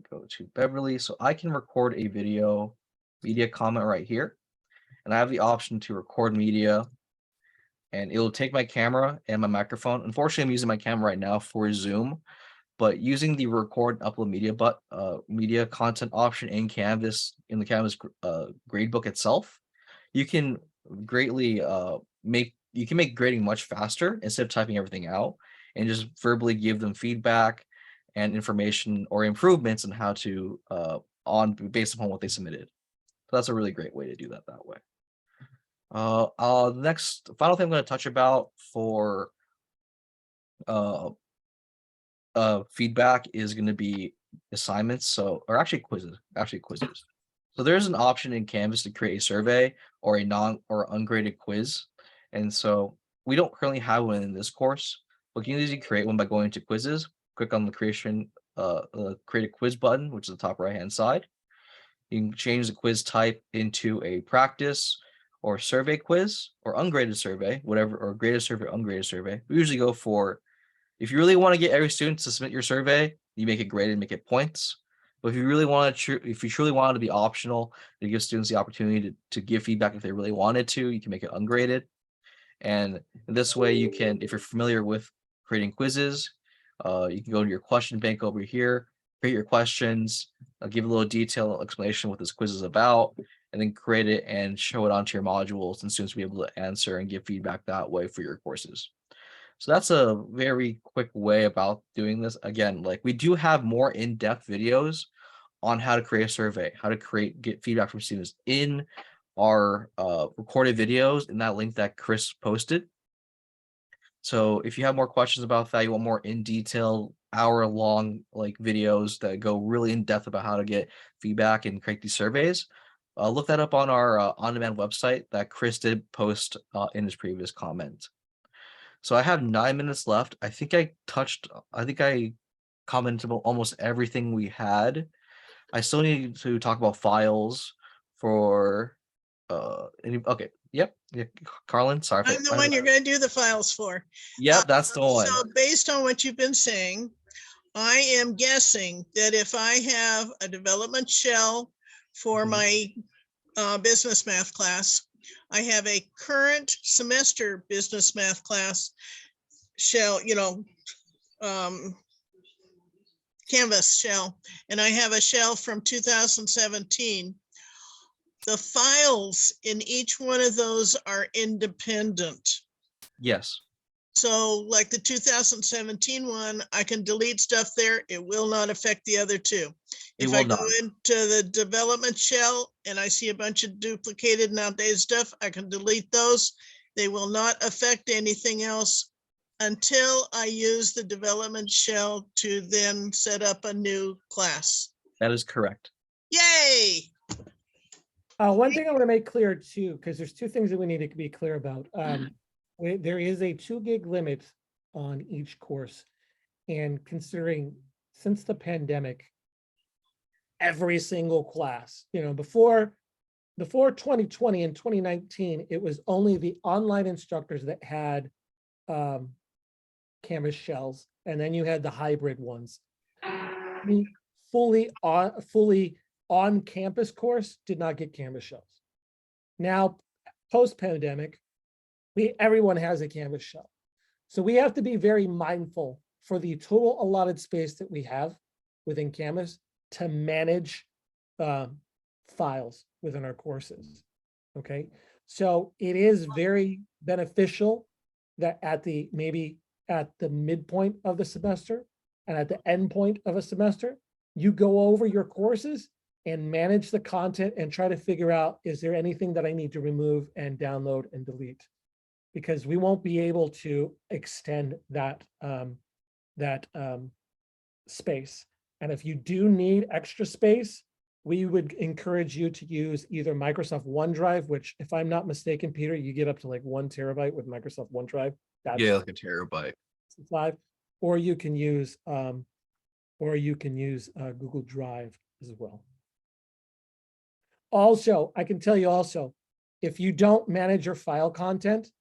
[SPEAKER 1] go to Beverly. So I can record a video media comment right here. And I have the option to record media, and it will take my camera and my microphone. Unfortunately, I'm using my camera right now for Zoom, but using the record and upload media content option in Canvas, in the Canvas gradebook itself, you can greatly make grading much faster instead of typing everything out, and just verbally give them feedback and information or improvements on how to based upon what they submitted. So that's a really great way to do that way. Next final thing I'm going to touch about for feedback is going to be assignments. So, or actually quizzes. So there's an option in Canvas to create a survey or a ungraded quiz. And so we don't currently have one in this course, but you can easily create one by going to quizzes, click on the create a quiz button, which is the top right-hand side. You can change the quiz type into a practice or survey quiz or ungraded survey, whatever, or graded survey, ungraded survey. We usually go for, if you really want to get every student to submit your survey, you make it graded, make it points. But if you really want to, if you truly want it to be optional, to give students the opportunity to give feedback if they really wanted to, you can make it ungraded. And this way you can, if you're familiar with creating quizzes, you can go to your question bank over here, create your questions, give a little detailed explanation what this quiz is about, and then create it and show it onto your modules, and students will be able to answer and give feedback that way for your courses. So that's a very quick way about doing this. Again, like we do have more in-depth videos on how to create a survey, how to get feedback from students in our recorded videos in that link that Chris posted. So if you have more questions about that, you want more in detail, hour-long like videos that go really in depth about how to get feedback and create these surveys, look that up on our on-demand website that Chris did post in his previous comment. So I have 9 minutes left. I think I commented about almost everything we had. I still need to talk about files for okay. Yep. Carlin, sorry.
[SPEAKER 2] I'm the one you're going to do the files for.
[SPEAKER 1] Yep, that's the one.
[SPEAKER 2] So based on what you've been saying, I am guessing that if I have a development shell for my business math class, I have a current semester business math class shell, Canvas shell, and I have a shell from 2017. The files in each one of those are independent.
[SPEAKER 1] Yes.
[SPEAKER 2] So like the 2017 one, I can delete stuff there. It will not affect the other two. If I go into the development shell and I see a bunch of duplicated and outdated stuff, I can delete those. They will not affect anything else until I use the development shell to then set up a new class.
[SPEAKER 1] That is correct.
[SPEAKER 2] Yay!
[SPEAKER 3] One thing I want to make clear too, because there's two things that we need to be clear about. There is a 2 gig limit on each course, and considering since the pandemic, every single class, before 2020 and 2019, it was only the online instructors that had Canvas shells, and then you had the hybrid ones. The fully on campus course did not get Canvas shells. Now, post-pandemic, everyone has a Canvas shell. So we have to be very mindful for the total allotted space that we have within Canvas to manage files within our courses. Okay, so it is very beneficial that maybe at the midpoint of the semester and at the end point of a semester, you go over your courses and manage the content and try to figure out, is there anything that I need to remove and download and delete? Because we won't be able to extend that space. And if you do need extra space, we would encourage you to use either Microsoft OneDrive, which, if I'm not mistaken, Peter, you get up to like 1 terabyte with Microsoft OneDrive. That's
[SPEAKER 1] like a terabyte.
[SPEAKER 3] 5, or you can use Google Drive as well. Also, I can tell you also, if you don't manage your file content,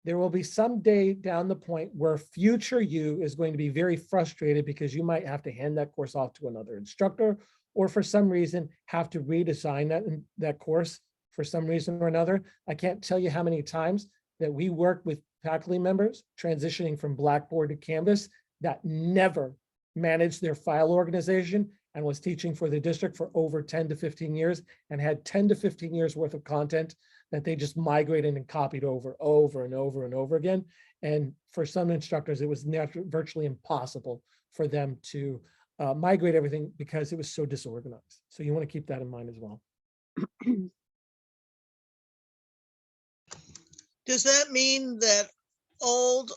[SPEAKER 3] there will be some day down the point where future you is going to be very frustrated because you might have to hand that course off to another instructor, or for some reason have to redesign that course for some reason or another. I can't tell you how many times that we work with faculty members transitioning from Blackboard to Canvas that never managed their file organization and was teaching for the district for over 10 to 15 years and had 10 to 15 years worth of content that they just migrated and copied over and over again. And for some instructors, it was virtually impossible for them to migrate everything because it was so disorganized. So you want to keep that in mind as well.
[SPEAKER 2] Does that mean that old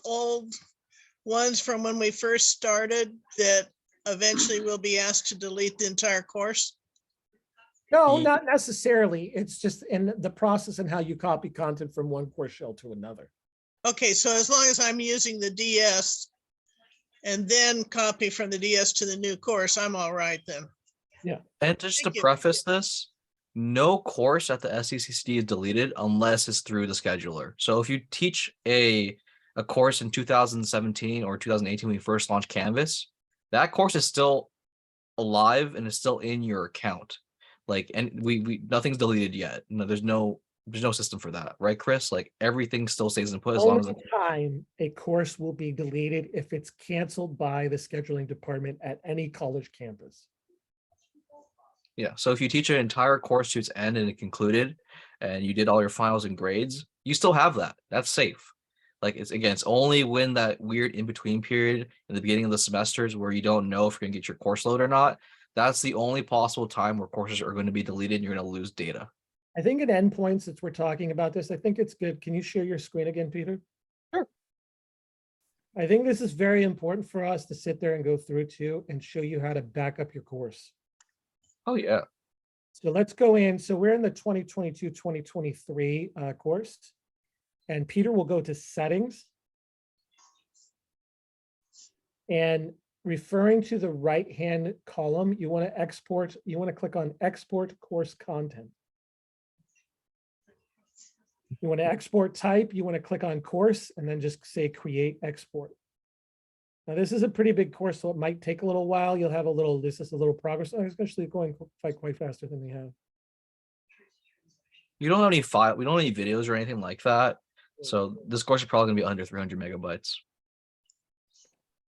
[SPEAKER 2] ones from when we first started that eventually we'll be asked to delete the entire course?
[SPEAKER 3] No, not necessarily. It's just in the process and how you copy content from one course shell to another.
[SPEAKER 2] Okay, so as long as I'm using the DS and then copy from the DS to the new course, I'm all right then.
[SPEAKER 3] Yeah.
[SPEAKER 1] And just
[SPEAKER 2] Thank
[SPEAKER 1] to
[SPEAKER 2] you.
[SPEAKER 1] preface this, no course at the SDCCD is deleted unless it's through the scheduler. So if you teach a course in 2017 or 2018 when you first launched Canvas, that course is still alive and is still in your account. Like, and we nothing's deleted yet. No, there's no system for that, right, Chris? Like everything still stays in put as long as
[SPEAKER 3] Only time a course will be deleted if it's canceled by the scheduling department at any college campus.
[SPEAKER 1] yeah. So if you teach an entire course to its end and it concluded, and you did all your finals and grades, you still have that. That's safe. Like it's only when that weird in-between period in the beginning of the semesters where you don't know if you're gonna get your course load or not. That's the only possible time where courses are going to be deleted and you're going to lose data.
[SPEAKER 3] I think at endpoints, since we're talking about this, I think it's good. Can you share your screen again, Peter?
[SPEAKER 1] Sure.
[SPEAKER 3] I think this is very important for us to sit there and go through too and show you how to back up your course.
[SPEAKER 1] Oh, yeah.
[SPEAKER 3] So let's go in. So we're in the 2022-2023 course. And Peter will go to settings. And referring to the right-hand column, you want to export, you want to click on export course content. You want to export type, you want to click on course and then just say create export. Now this is a pretty big course, so it might take a little while. You'll have this is a little progress. Oh, it's actually going quite faster than we have.
[SPEAKER 1] You don't have any file, we don't have any videos or anything like that. So this course is probably gonna be under 300 megabytes.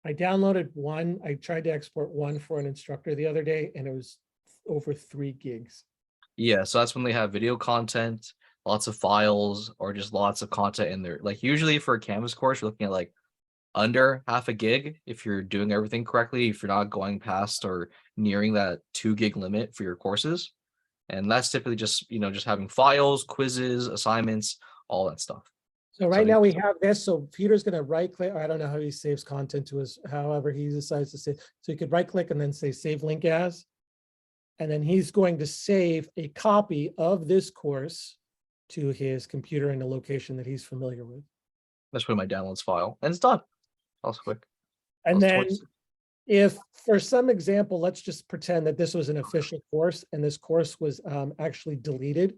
[SPEAKER 3] I downloaded one. I tried to export one for an instructor the other day and it was over 3 gigs.
[SPEAKER 1] Yeah, so that's when they have video content, lots of files, or just lots of content in there. Like usually for a Canvas course, you're looking at like under half a gig if you're doing everything correctly, if you're not going past or nearing that 2 gig limit for your courses. And that's typically just, just having files, quizzes, assignments, all that stuff.
[SPEAKER 3] So right now we have this. So Peter's going to right click. I don't know how he saves content to us, however he decides to save. So you could right click and then say save link as. And then he's going to save a copy of this course to his computer in a location that he's familiar with.
[SPEAKER 1] Let's put in my downloads file and it's done. That was quick.
[SPEAKER 3] And then if for some example, let's just pretend that this was an official course and this course was actually deleted.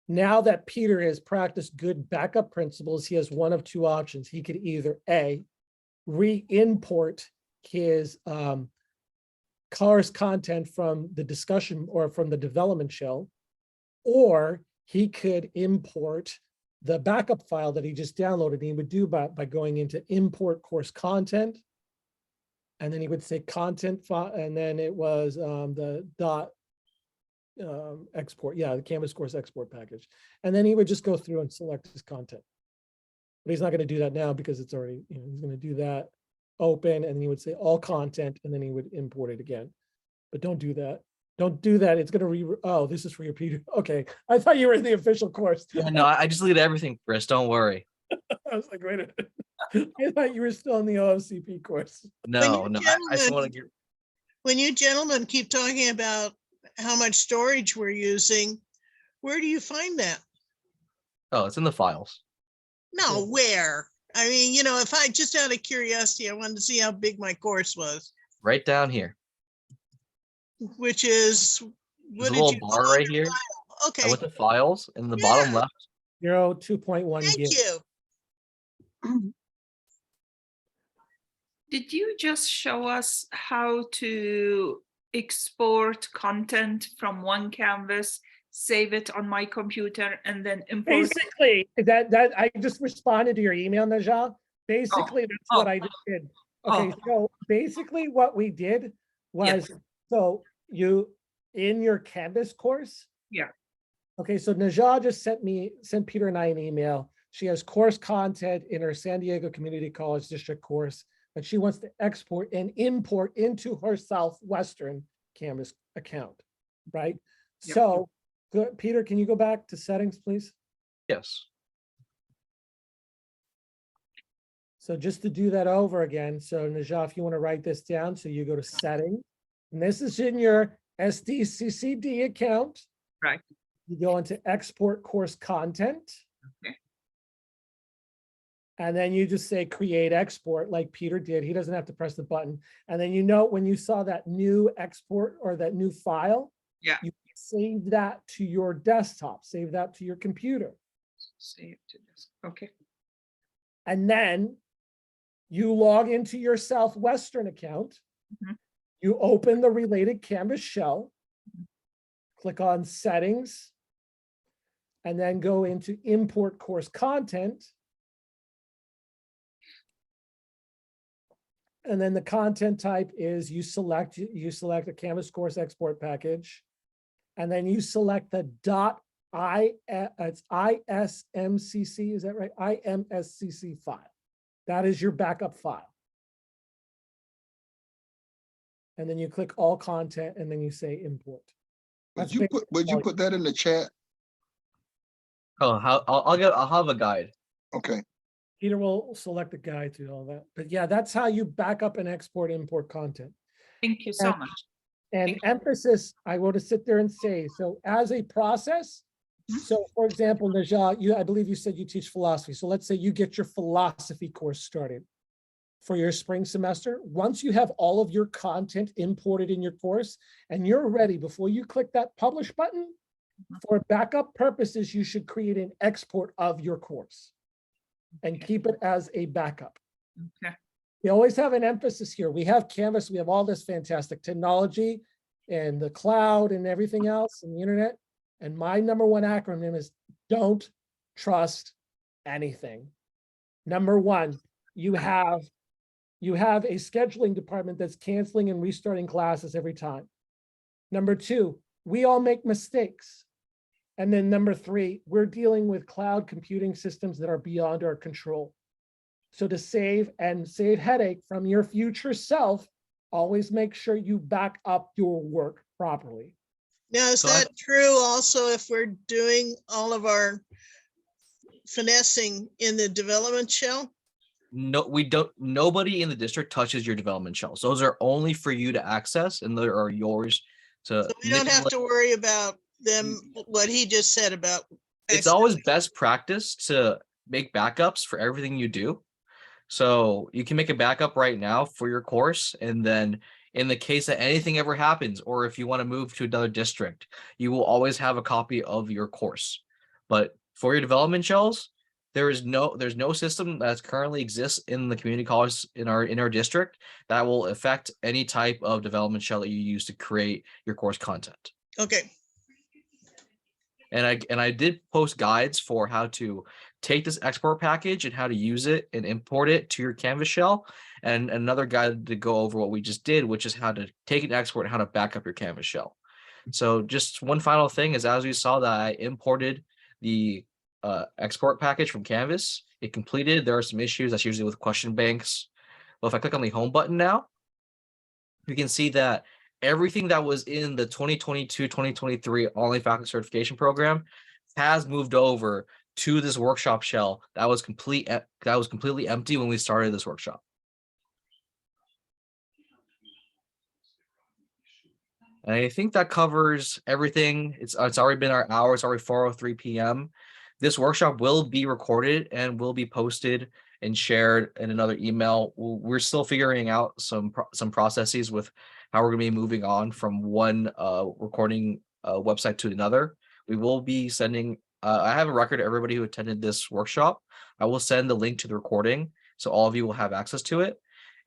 [SPEAKER 3] Now that Peter has practiced good backup principles, he has one of 2 options. He could either A, re-import his course content from the discussion or from the development shell, or he could import the backup file that he just downloaded. He would do by going into import course content, and then he would say content file, and then it was the dot export, the Canvas course export package. And then he would just go through and select his content. But he's not going to do that now because it's already, he's going to do that, open, and he would say all content, and then he would import it again. But don't do that. Don't do that. It's going to oh, this is for your Peter. Okay. I thought you were in the official course.
[SPEAKER 1] Yeah, no, I just deleted everything, Chris. Don't worry.
[SPEAKER 3] I was like, wait a minute. I thought you were still in the OFCP course.
[SPEAKER 1] No, I just want to get.
[SPEAKER 2] When you gentlemen keep talking about how much storage we're using, where do you find that?
[SPEAKER 1] Oh, it's in the files.
[SPEAKER 2] No, where? I mean, if I just out of curiosity, I wanted to see how big my course was.
[SPEAKER 1] Right down here.
[SPEAKER 2] Which is
[SPEAKER 1] There's a little bar right here.
[SPEAKER 2] Okay.
[SPEAKER 1] I went to files and the bottom left,
[SPEAKER 3] 2.1
[SPEAKER 2] Thank
[SPEAKER 3] gig.
[SPEAKER 2] you.
[SPEAKER 4] Did you just show us how to export content from one canvas, save it on my computer, and then import?
[SPEAKER 3] Basically, that I just responded to your email, Najah. Basically, that's what I just did. Okay, so basically what we did was, so you, in your Canvas course.
[SPEAKER 4] Yeah.
[SPEAKER 3] Okay, so Najah just sent Peter and I an email. She has course content in her San Diego Community College District course that she wants to export and import into her Southwestern Canvas account, right?
[SPEAKER 4] Yep.
[SPEAKER 3] So, Peter, can you go back to settings, please?
[SPEAKER 1] Yes.
[SPEAKER 3] So just to do that over again, so Najah, if you want to write this down, so you go to settings, and this is in your SDCCD account.
[SPEAKER 4] Right.
[SPEAKER 3] You go into export course content.
[SPEAKER 4] Okay.
[SPEAKER 3] And then you just say create export like Peter did. He doesn't have to press the button. And then you know when you saw that new export or that new file,
[SPEAKER 4] Yeah.
[SPEAKER 3] you save that to your desktop, save that to your computer.
[SPEAKER 4] Save to this. Okay.
[SPEAKER 3] And then you log into your Southwestern account.
[SPEAKER 4] Mhm.
[SPEAKER 3] You open the related Canvas shell, click on settings, and then go into import course content. And then the content type is you select a Canvas course export package, and then you select the it's ISMCC, is that right? IMSCC file. That is your backup file. And then you click all content and then you say import.
[SPEAKER 6] Would you put that in the chat?
[SPEAKER 1] Oh, I'll have a guide.
[SPEAKER 6] Okay.
[SPEAKER 3] Peter will select a guide to all that. But yeah, that's how you back up and export, import content.
[SPEAKER 4] Thank you so much.
[SPEAKER 3] And emphasis, I want to sit there and say, so as a process, so for example, Najah, I believe you said you teach philosophy. So let's say you get your philosophy course started for your spring semester. Once you have all of your content imported in your course and you're ready, before you click that publish button, for backup purposes, you should create an export of your course and keep it as a backup.
[SPEAKER 4] Okay.
[SPEAKER 3] We always have an emphasis here. We have Canvas, we have all this fantastic technology and the cloud and everything else and the internet. And my number one acronym is don't trust anything. Number one, you have a scheduling department that's canceling and restarting classes every time. Number two, we all make mistakes. And then number three, we're dealing with cloud computing systems that are beyond our control. So to save headache from your future self, always make sure you back up your work properly.
[SPEAKER 2] Now, is that true also if we're doing all of our finessing in the development shell?
[SPEAKER 1] No, we don't. Nobody in the district touches your development shells. Those are only for you to access, and they are yours to.
[SPEAKER 2] So we don't have to worry about them, what he just said about.
[SPEAKER 1] It's always best practice to make backups for everything you do. So you can make a backup right now for your course, and then in the case that anything ever happens, or if you want to move to another district, you will always have a copy of your course. But for your development shells, there's no system that currently exists in the community college in our district that will affect any type of development shell that you use to create your course content.
[SPEAKER 2] Okay.
[SPEAKER 1] And I did post guides for how to take this export package and how to use it and import it to your Canvas shell, and another guide to go over what we just did, which is how to take an export and how to back up your Canvas shell. So just one final thing is, as we saw that I imported the export package from Canvas, it completed. There are some issues that's usually with question banks. Well, if I click on the home button now, you can see that everything that was in the 2022-2023 online faculty certification program has moved over to this workshop shell that was completely empty when we started this workshop. And I think that covers everything. It's already been our hour. It's already 4:03 p.m. This workshop will be recorded and will be posted and shared in another email. We're still figuring out some processes with how we're going to be moving on from one recording website to another. We will be sending I have a record of everybody who attended this workshop. I will send the link to the recording, so all of you will have access to it.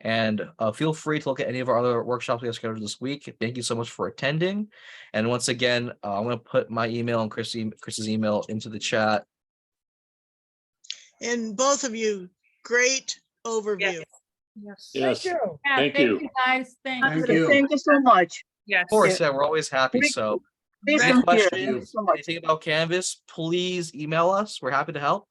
[SPEAKER 1] And feel free to look at any of our other workshops we have scheduled this week. Thank you so much for attending. And once again, I'm going to put my email and Chris's email into the chat.
[SPEAKER 2] And both of you, great overview.
[SPEAKER 4] Yes.
[SPEAKER 8] Yes,
[SPEAKER 3] Thank you.
[SPEAKER 9] Yeah,
[SPEAKER 8] thank you.
[SPEAKER 9] guys. Thank
[SPEAKER 8] Thank
[SPEAKER 9] you.
[SPEAKER 8] you.
[SPEAKER 5] Thank you so much.
[SPEAKER 4] Yes.
[SPEAKER 1] Of course, yeah, we're always happy.
[SPEAKER 5] Great.
[SPEAKER 1] So
[SPEAKER 5] Please
[SPEAKER 1] any
[SPEAKER 5] come here.
[SPEAKER 1] questions,
[SPEAKER 5] Thank you so much.
[SPEAKER 1] anything about Canvas, please email us. We're happy to help.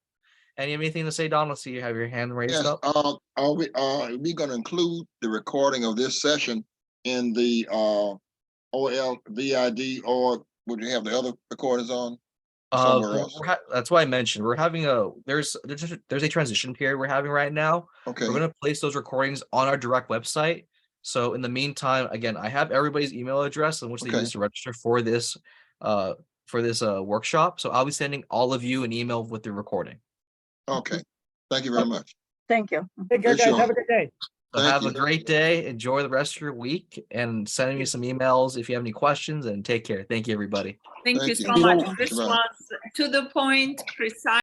[SPEAKER 1] And you have anything to say, Don? I see you have your hand raised
[SPEAKER 6] Yes,
[SPEAKER 1] up.
[SPEAKER 6] are we gonna include the recording of this session in the OLVID, or would you have the other recordings on somewhere else?
[SPEAKER 1] That's why I mentioned we're having there's a transition period we're having right now.
[SPEAKER 6] Okay,
[SPEAKER 1] We're going to place those recordings on our direct website. So in the meantime, again, I have everybody's email address in which they
[SPEAKER 6] Okay.
[SPEAKER 1] use to register for this workshop. So I'll be sending all of you an email with the recording.
[SPEAKER 6] okay. Thank you very much.
[SPEAKER 5] Thank you.
[SPEAKER 3] Take care,
[SPEAKER 6] Yes,
[SPEAKER 3] guys.
[SPEAKER 6] sure.
[SPEAKER 3] Have a good day.
[SPEAKER 1] So
[SPEAKER 6] Thank
[SPEAKER 1] have
[SPEAKER 6] you.
[SPEAKER 1] a great day. Enjoy the rest of your week and send me some emails if you have any questions, and take care. Thank you, everybody.
[SPEAKER 4] Thank you
[SPEAKER 6] Thank
[SPEAKER 4] so
[SPEAKER 6] you.
[SPEAKER 4] much.
[SPEAKER 6] Thank
[SPEAKER 4] This
[SPEAKER 6] you.
[SPEAKER 4] was to the point, precise.